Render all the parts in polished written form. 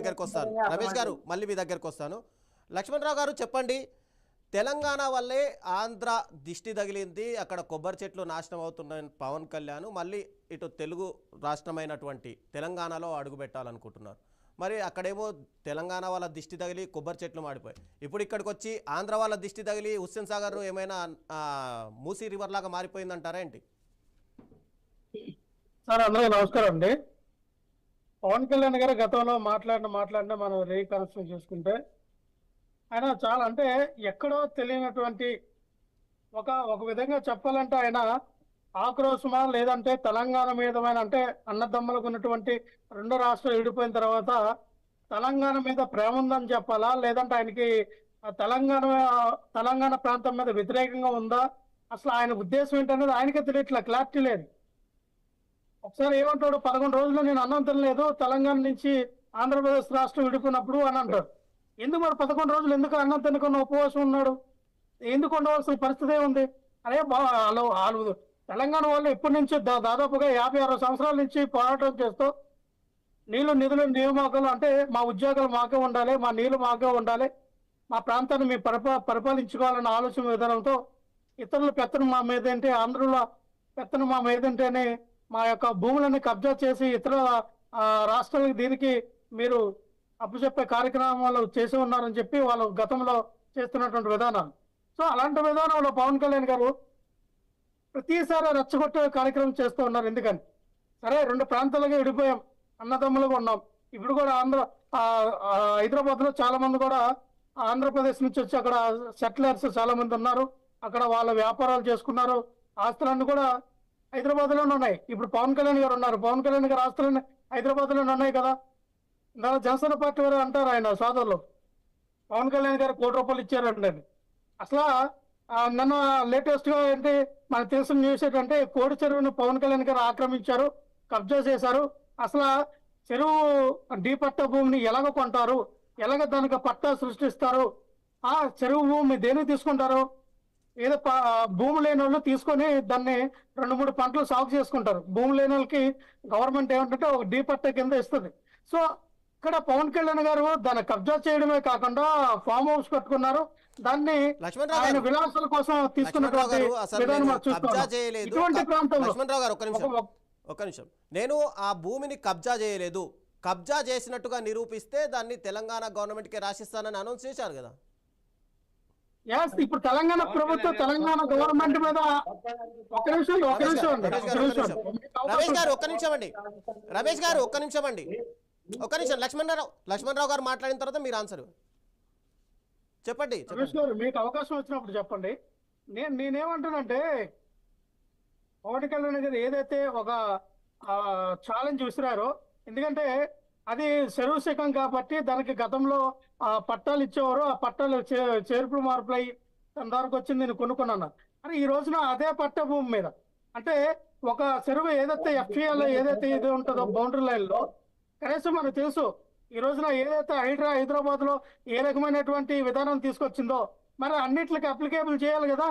దగ్గరికి వస్తాను. రమేష్ గారు మళ్ళీ మీ దగ్గరికి వస్తాను. లక్ష్మణరావు గారు చెప్పండి, తెలంగాణ వల్లే ఆంధ్ర దిష్టి తగిలింది, అక్కడ కొబ్బరి చెట్లు నాశనం అవుతున్నాయని పవన్ కళ్యాణ్ మళ్ళీ ఇటు తెలుగు రాష్ట్రమైనటువంటి తెలంగాణలో అడుగు పెట్టాలనుకుంటున్నారు. మరి అక్కడేమో తెలంగాణ వాళ్ళ దిష్టి తగిలి కొబ్బరి చెట్లు మాడిపోయాయి. ఇప్పుడు ఇక్కడికి వచ్చి ఆంధ్ర వాళ్ళ దిష్టి తగిలి హుస్సేన్ సాగర్ ఏమైనా మూసీ రివర్ లాగా మారిపోయిందంటారా ఏంటి? సార్ అందరికీ నమస్కారం అండి. పవన్ కళ్యాణ్ గారు గతంలో మాట్లాడిన మనం రీకన్స్ట్రక్ట్ చేసుకుంటే ఆయన చాలా అంటే ఎక్కడో తెలియనటువంటి ఒక విధంగా చెప్పాలంటే ఆయన ఆక్రోశమా లేదంటే తెలంగాణ మీదమైన అంటే అన్నదమ్ములకు ఉన్నటువంటి రెండు రాష్ట్రాలు విడిపోయిన తర్వాత తెలంగాణ మీద ప్రేమ ఉందని చెప్పాలా, లేదంటే ఆయనకి తెలంగాణ ప్రాంతం మీద వ్యతిరేకంగా ఉందా, అసలు ఆయన ఉద్దేశం ఏంటనేది ఆయనకే తెలియట్లే, క్లారిటీ లేదు. ఒకసారి ఏమంటాడు, 11 రోజులు నేను అన్నం తినలేదు తెలంగాణ నుంచి ఆంధ్రప్రదేశ్ రాష్ట్రం విడిపోయినప్పుడు అని అంటాడు. ఎందుకు మరి 11 రోజులు ఎందుకు అన్నం తినకుండా ఉపవాసం ఉన్నాడు? ఎందుకు ఉండవలసిన పరిస్థితి ఏముంది? అదే వాళ్ళు తెలంగాణ వాళ్ళు ఎప్పటి నుంచి దాదాపుగా 50-60 సంవత్సరాల నుంచి పోరాటం చేస్తూ నీళ్లు నిధులు నియామకాలు అంటే మా ఉద్యోగాలు మాకే ఉండాలి, మా నీళ్లు మాకే ఉండాలి, మా ప్రాంతాన్ని మేము పరిపాలించుకోవాలన్న ఆలోచన విధానంతో ఇతరుల పెత్తనం మా మీద ఏంటి, ఆంధ్రుల పెత్తనం మా మీద ఏంటని మా యొక్క భూములను కబ్జా చేసి ఇతర రాష్ట్రాలకు దీనికి మీరు అప్పచెప్పే కార్యక్రమాలు చేసి ఉన్నారని చెప్పి వాళ్ళు గతంలో చేస్తున్నటువంటి విధానాలు. సో అలాంటి విధానంలో పవన్ కళ్యాణ్ గారు ప్రతిసారి రెచ్చగొట్టే కార్యక్రమం చేస్తూ ఉన్నారు. ఎందుకని సరే 2 ప్రాంతాలుగా విడిపోయాం, అన్నదమ్ములుగా ఉన్నాం. ఇప్పుడు కూడా హైదరాబాద్ లో చాలా మంది కూడా ఆంధ్రప్రదేశ్ నుంచి వచ్చి అక్కడ సెటిలర్స్ చాలా మంది ఉన్నారు, అక్కడ వాళ్ళ వ్యాపారాలు చేసుకున్నారు, ఆస్తులన్నీ కూడా హైదరాబాద్ లోనే ఉన్నాయి. ఇప్పుడు పవన్ కళ్యాణ్ గారు ఉన్నారు, పవన్ కళ్యాణ్ గారు ఆస్తులన్నీ హైదరాబాద్ లోనే ఉన్నాయి కదా. దాని జనసేన పార్టీ వారు అంటారు ఆయన సోదరులు పవన్ కళ్యాణ్ గారు 1 కోటి రూపాయలు ఇచ్చారంటే. అసలు నిన్న లేటెస్ట్ గా ఏంటి మనకు తెలిసిన న్యూస్ ఏంటంటే కోడి చెరువును పవన్ కళ్యాణ్ గారు ఆక్రమించారు, కబ్జా చేశారు. అసలు చెరువు డీ పట్ట భూమిని ఎలాగ కొంటారు, ఎలాగ దానికి పట్టా సృష్టిస్తారు, ఆ చెరువు భూమి దేనికి తీసుకుంటారు? ఏదో భూమి లేని వాళ్ళు తీసుకొని దాన్ని 2-3 పంటలు సాగు చేసుకుంటారు. భూమి లేని వాళ్ళకి గవర్నమెంట్ ఏమంటే ఒక డీ పట్ట కింద ఇస్తుంది. సో ఇక్కడ పవన్ కళ్యాణ్ గారు దాన్ని కబ్జా చేయడమే కాకుండా ఫామ్ హౌస్ పెట్టుకున్నారు, దాన్ని ఆయన విలాసాల కోసం తీసుకున్నటువంటి ఇటువంటి ప్రాంతంలో. ఒక్క నిమిషం, నేను ఆ భూమిని కబ్జా చేయలేదు, కబ్జా చేసినట్టుగా నిరూపిస్తే దాన్ని తెలంగాణ గవర్నమెంట్ కి రాసిస్తానని అనౌన్స్ చేశారు కదా. ఇప్పుడు తెలంగాణ ప్రభుత్వం తెలంగాణ గవర్నమెంట్ మీద రమేష్ గారు ఒక్క నిమిషం అండి, రమేష్ గారు ఒక్క నిమిషం అండి, ఒక్క నిమిషం. లక్ష్మణరావు గారు మాట్లాడిన తర్వాత మీరు ఆన్సర్ చెప్పండి. రమేష్ గారు మీకు అవకాశం వచ్చినప్పుడు చెప్పండి. నేనేమంటానంటే పవన్ కళ్యాణ్ గారు ఏదైతే ఒక ఛాలెంజ్ విసిరారో, ఎందుకంటే అది చెరువు శకం కాబట్టి దానికి గతంలో పట్టాలు ఇచ్చేవారు, ఆ పట్టాలు చేర్పులు మార్పులు అయ్యి దాని దానికి వచ్చింది నేను కొనుక్కున్నాను. అని ఈ రోజున అదే పట్ట భూమి మీద అంటే ఒక చెరువు ఏదైతే ఎఫ్టీఎల్ ఏదైతే ఇది ఉంటుందో బౌండరీ లైన్ లో కనీసం మనకు తెలుసు ఈ రోజున ఏదైతే హైదరాబాద్ లో ఏ రకమైనటువంటి విధానం తీసుకొచ్చిందో మరి అన్నిటికి అప్లికేబుల్ చేయాలి కదా.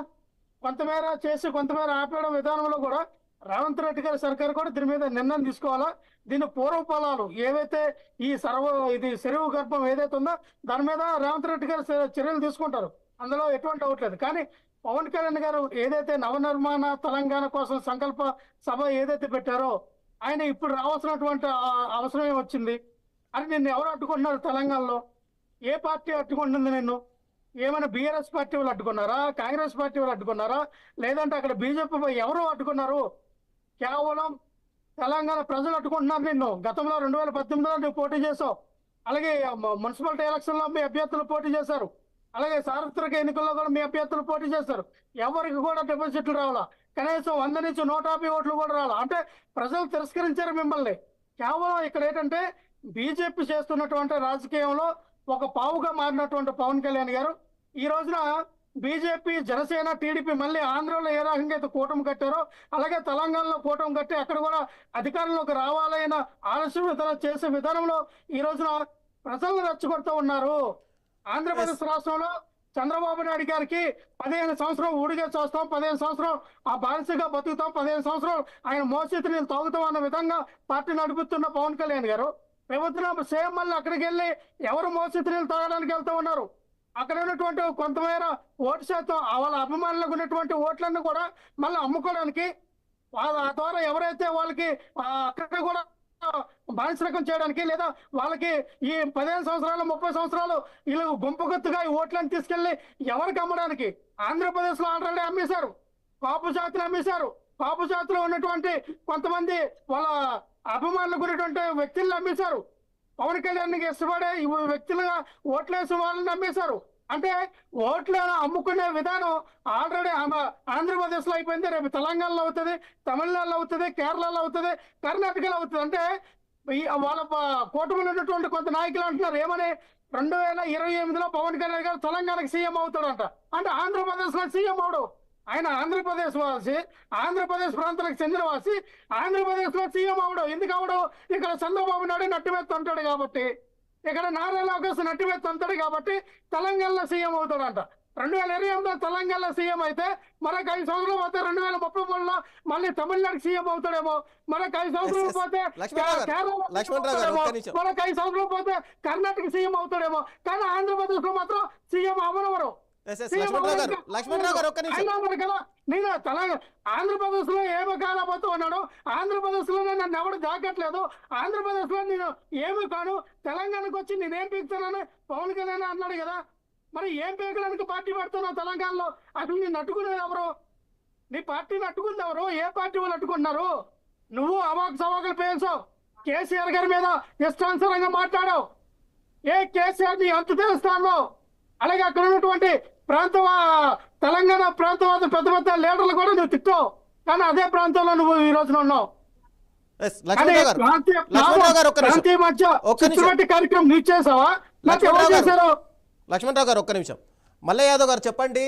కొంతమేర చేసి కొంతమేర ఆపేయడం విధానంలో కూడా రేవంత్ రెడ్డి గారి సర్కారు కూడా దీని మీద నిర్ణయం తీసుకోవాలా. దీని పూర్వఫలాలు ఏవైతే ఈ ఇది చెరువు గర్భం ఏదైతే ఉందో దాని మీద రేవంత్ రెడ్డి గారు చర్యలు తీసుకుంటారు, అందులో ఎటువంటి డౌట్ లేదు. కానీ పవన్ కళ్యాణ్ గారు ఏదైతే నవనిర్మాణ తెలంగాణ కోసం సంకల్ప సభ ఏదైతే పెట్టారో ఆయన ఇప్పుడు రావాల్సినటువంటి అవసరం వచ్చింది. అని నిన్ను ఎవరు అడ్డుకుంటున్నారు? తెలంగాణలో ఏ పార్టీ అడ్డుకుంటుంది నిన్ను? ఏమైనా బీఆర్ఎస్ పార్టీ వాళ్ళు అడ్డుకున్నారా, కాంగ్రెస్ పార్టీ వాళ్ళు అడ్డుకున్నారా, లేదంటే అక్కడ బీజేపీ ఎవరు అడ్డుకున్నారు? కేవలం తెలంగాణ ప్రజలు అడ్డుకుంటున్నారు నిన్ను. గతంలో 2018లో నువ్వు పోటీ చేసావు, అలాగే మున్సిపాలిటీ ఎలక్షన్ లో మీ అభ్యర్థులు పోటీ చేశారు, అలాగే సార్వత్రిక ఎన్నికల్లో కూడా మీ అభ్యర్థులు పోటీ చేశారు. ఎవరికి కూడా డిపాజిట్లు రావాలా, కనీసం 100 నుంచి 150 ఓట్లు కూడా రావాలా. అంటే ప్రజలు తిరస్కరించారు మిమ్మల్ని. కేవలం ఇక్కడ ఏంటంటే బీజేపీ చేస్తున్నటువంటి రాజకీయంలో ఒక పావుగా మారినటువంటి పవన్ కళ్యాణ్ గారు ఈ రోజున బీజేపీ జనసేన టీడీపీ మళ్ళీ ఆంధ్రలో ఏ రకంగా అయితే కూటమి కట్టారో అలాగే తెలంగాణలో కూటమి కట్టి అక్కడ కూడా అధికారంలోకి రావాలైన ఆలస్యం చేసే విధానంలో ఈ రోజున ప్రజలను రెచ్చగొడుతూ ఉన్నారు. ఆంధ్రప్రదేశ్ రాష్ట్రంలో చంద్రబాబు నాయుడు గారికి 15 సంవత్సరం ఊడిగా చేస్తాం, 15 సంవత్సరం ఆ బానిసగా బతుకుతాం, 15 సంవత్సరం ఆయన మోసేతి నీళ్ళు తాగుతాం అన్న విధంగా పార్టీ నడుపుతున్న పవన్ కళ్యాణ్ గారు ప్రభుత్వం సేమ్ మళ్ళీ అక్కడికి వెళ్ళి ఎవరు మోసతి నీళ్ళు తాగడానికి వెళ్తూ ఉన్నారు. అక్కడ ఉన్నటువంటి కొంతమేర ఓటు శాతం వాళ్ళ అభిమానులకు ఉన్నటువంటి ఓట్లన్నీ కూడా మళ్ళీ అమ్ముకోవడానికి ఆ ద్వారా ఎవరైతే వాళ్ళకి అక్కడ కూడా బానిసరకం చేయడానికి లేదా వాళ్ళకి ఈ 15 సంవత్సరాలు 30 సంవత్సరాలు వీళ్ళు గుంపు గుర్తుగా ఈ ఓట్లను తీసుకెళ్లి ఎవరికి అమ్మడానికి ఆంధ్రప్రదేశ్ లో ఆల్రెడీ అమ్మేశారు. కాపు జాతిని అమ్మేశారు. కాపు జాతిలో ఉన్నటువంటి కొంతమంది వాళ్ళ అభిమానులకు ఉన్నటువంటి వ్యక్తులను అమ్మేశారు. పవన్ కళ్యాణ్ ఇష్టపడే ఈ వ్యక్తులుగా ఓట్లేసిన వాళ్ళని నమ్మేశారు. అంటే ఓట్లను అమ్ముకునే విధానం ఆల్రెడీ ఆంధ్రప్రదేశ్ లో అయిపోయింది. రేపు తెలంగాణలో అవుతుంది, తమిళనాడులో అవుతుంది, కేరళలో అవుతుంది, కర్ణాటకలో అవుతుంది. అంటే వాళ్ళ కూటమిలో ఉన్నటువంటి కొంత నాయకులు అంటున్నారు ఏమని 2028లో పవన్ కళ్యాణ్ గారు తెలంగాణకు సీఎం అవుతాడంట. అంటే ఆంధ్రప్రదేశ్ లో సీఎం అవడు. ఆయన ఆంధ్రప్రదేశ్ వాసి, ఆంధ్రప్రదేశ్ ప్రాంతాలకు చెందిన వాసి, ఆంధ్రప్రదేశ్ లో సీఎం అవడు. ఎందుకు అవడు? ఇక్కడ చంద్రబాబు నాయుడు నట్టిమెత్త అంటాడు కాబట్టి, ఇక్కడ నారా లోకేష్ నట్టిమెత్త అంటాడు కాబట్టి తెలంగాణలో సీఎం అవుతాడంట. 2028లో తెలంగాణలో సీఎం అయితే మరొక 5 సంవత్సరాలు పోతే 2033లో మళ్ళీ తమిళనాడుకి సీఎం అవుతాడేమో. మరొక 5 సంవత్సరాలు పోతే మరొక 5 సంవత్సరాలు పోతే కర్ణాటక సీఎం అవుతాడేమో. కానీ ఆంధ్రప్రదేశ్ లో మాత్రం సీఎం అవనవరు. నేను ఆంధ్రప్రదేశ్ లో ఏమి కాలపోతూ ఉన్నాడు. ఆంధ్రప్రదేశ్ లో నన్ను ఎవడు జాకట్లేదు. ఆంధ్రప్రదేశ్ లో నేను ఏమి కాను. తెలంగాణకు వచ్చి నేనేం పీకుతానని పవన్ కళ్యాణ్ అన్నాడు కదా. మరి ఏం పీకడానికి పార్టీ పెడుతున్నావు తెలంగాణలో? అసలు నేను అట్టుకునేది ఎవరు? నీ పార్టీని అట్టుకుంది ఎవరు? ఏ పార్టీ వాళ్ళు అట్టుకున్నారు? నువ్వు అవాకు సవాకులు పేల్చావు. కేసీఆర్ గారి మీద ఇష్టానుసారంగా మాట్లాడావు. ఏ కేసీఆర్ ని అంత తెలుస్తాను. అలాగే అక్కడ ఉన్నటువంటి తెలంగాణ ప్రాంతవాద పెద్ద పెద్ద లీడర్లు కూడా నువ్వు తిట్టావు. కానీ అదే ప్రాంతంలో నువ్వు ఈ రోజున ఉన్నావు. ప్రాంతీయ మధ్య కార్యక్రమం నువ్వు చేసావా? లక్ష్మణరావు గారు ఒక్క నిమిషం. మల్లయ్య యాదవ్ గారు చెప్పండి,